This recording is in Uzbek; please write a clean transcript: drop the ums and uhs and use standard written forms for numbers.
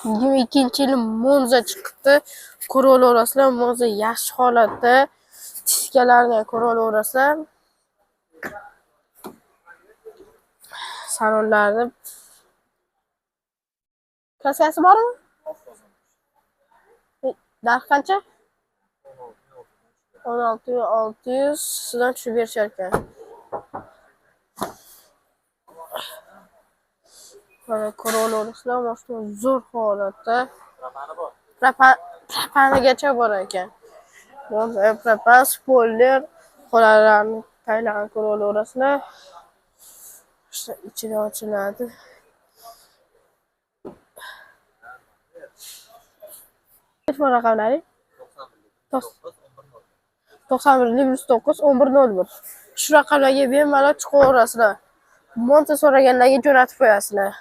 22-yil Monza chiqibdi. Ko'raverasizlar, Monza yaxshi holatda. Diskalarni ko'raverasizlar. Salonlarni kaskasi bormi? Narx qancha? 16,600 sizdan tushib berishar ekan. Mana ko'raverasizlar, mashina zo'r holatda. Propanigacha bor ekan. Propan, spoiler, qo'llarni taylarni ko'raverasizlar. İçine ochiladi. Telefon raqamlari 91-109-1101. Shu raqamlarga bemalol chiqaverasizlar. Monza so'raganlarga jo'natib qo'yasizlar.